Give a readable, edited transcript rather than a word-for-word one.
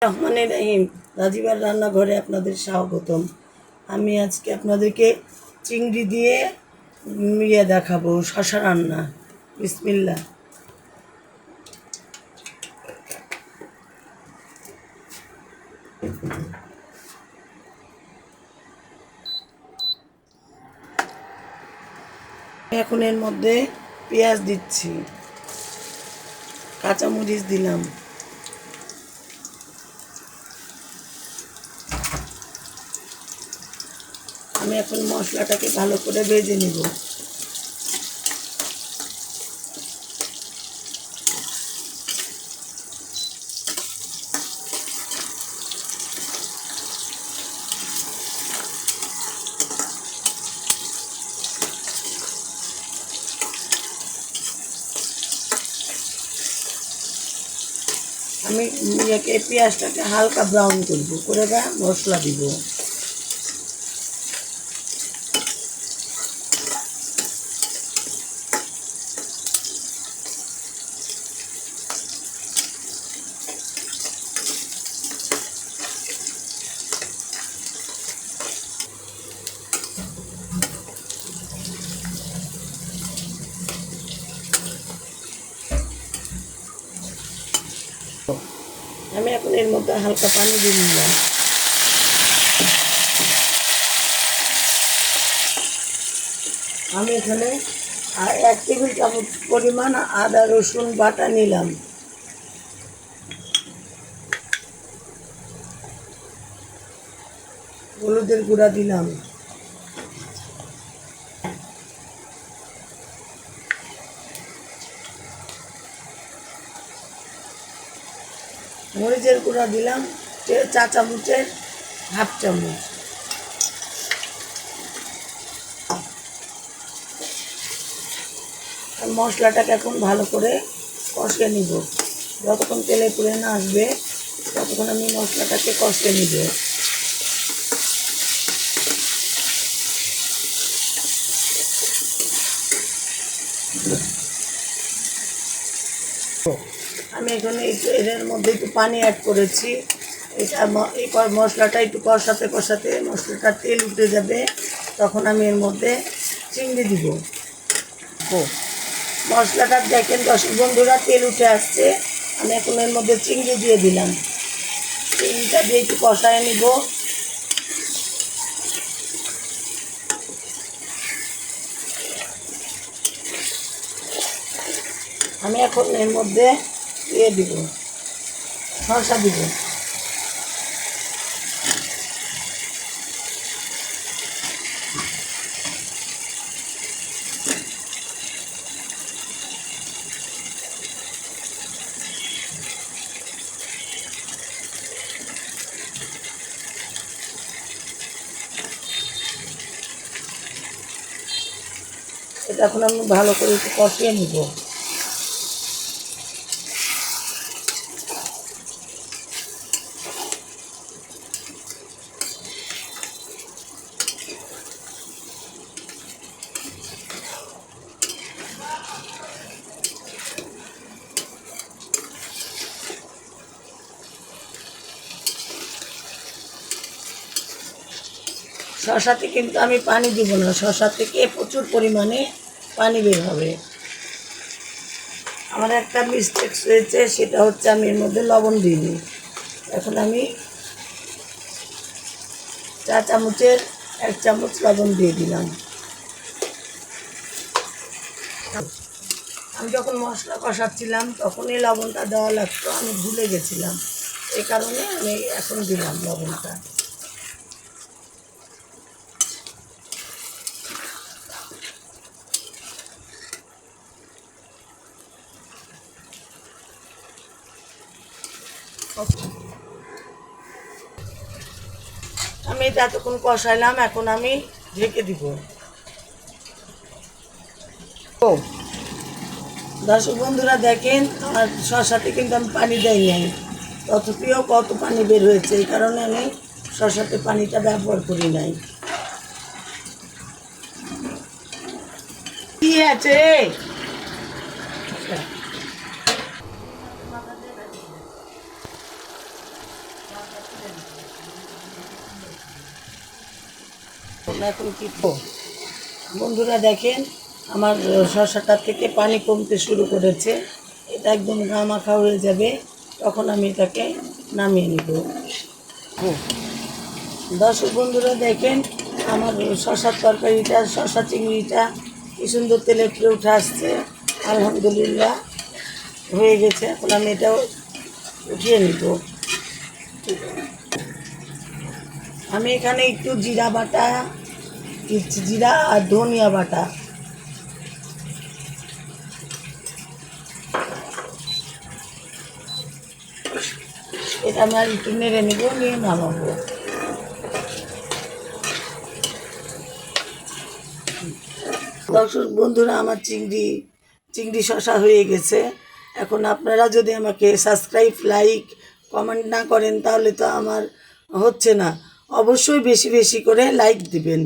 রহমানির রহিম, রাজীবার রান্নাঘরে আপনাদের স্বাগতম। আমি আজকে আপনাদেরকে চিংড়ি দিয়ে দেখাবো শশা রান্না। বিসমিল্লাহ। এখন এর মধ্যে পেঁয়াজ দিচ্ছি, কাঁচামরিচ দিলাম, আমি এখন মশলাটাকে ভালো করে ভেজে নিব। আমি পেঁয়াজটাকে হালকা ব্রাউন করব, করে মশলা দিব। আমি এখন এর মধ্যে হালকা পানি দিয়ে নিলাম। আমি এখানে 1 টেবিল চামচ পরিমাণ আদা রসুন বাটা নিলাম। হলুদের গুঁড়া দিলাম, মরিচের গুঁড়া দিলাম 4 চামচের হাফ চামচ। আর মশলাটাকে এখন ভালো করে কষে নিব। যতক্ষণ তেলে পুড়ে না আসবে ততক্ষণ আমি মশলাটাকে কষে নিব। আমি এখানে এর মধ্যে একটু পানি অ্যাড করেছি। এই মশলাটা একটু কষাতে কষাতে মশলাটা তেল উঠে যাবে, তখন আমি এর মধ্যে চিংড়ি দিব। মশলাটা দেখেন দর্শক বন্ধুরা, তেল উঠে আসছে। আমি এখন এর মধ্যে চিংড়ি দিয়ে দিলাম। চিংড়িটা দিয়ে একটু কষায় নিব। আমি এখন এর মধ্যে দিব শসা দিব। এটা এখন আমি ভালো করে একটু কষিয়ে নিব। শসাতে কিন্তু আমি পানি দিব না, শসা থেকে প্রচুর পরিমাণে পানি বের হবে। আমার একটা মিস্টেক হয়েছে, সেটা হচ্ছে আমি এর মধ্যে লবণ দিইনি। এখন আমি 4 চামচের 1 চামচ লবণ দিয়ে দিলাম। আমি যখন মশলা কষাচ্ছিলাম তখনই লবণটা দেওয়া লাগতো, আমি ভুলে গেছিলাম। এই কারণে আমি এখন দিলাম লবণটা। আমি এটা এতক্ষণ কষাইলাম, এখন আমি ঢেকে দিব। দর্শক বন্ধুরা দেখেন, আমার শসাতে কিন্তু আমি পানি দেই নাই, তথাপিও কত পানি বের হয়েছে। এই কারণে আমি শসাতে পানিটা ব্যবহার করি নাই। কি আছে এখন কি বন্ধুরা দেখেন আমার শসাটা থেকে পানি কমতে শুরু করেছে, এটা একদম গা মাখা হয়ে যাবে, তখন আমি এটাকে নামিয়ে নেব। দর্শক বন্ধুরা দেখেন আমার শসার তরকারিটা, শসা চিংড়িটা কি সুন্দর তেলে ফুটে উঠে আসছে, আলহামদুলিল্লাহ হয়ে গেছে। এখন আমি এটাও উঠিয়ে নিব। আমি এখানে একটু জিরা বাটা দিচ্ছি, জিরা আর ধনিয়া বাটা। এটা আমি আর একটু নেড়ে নেব, নিয়ে নামাবো। দর্শক বন্ধুরা আমার চিংড়ি শসা হয়ে গেছে। এখন আপনারা যদি আমাকে সাবস্ক্রাইব, লাইক, কমেন্ট না করেন তাহলে তো আমার হচ্ছে না। অবশ্যই বেশি বেশি করে লাইক দিবেন।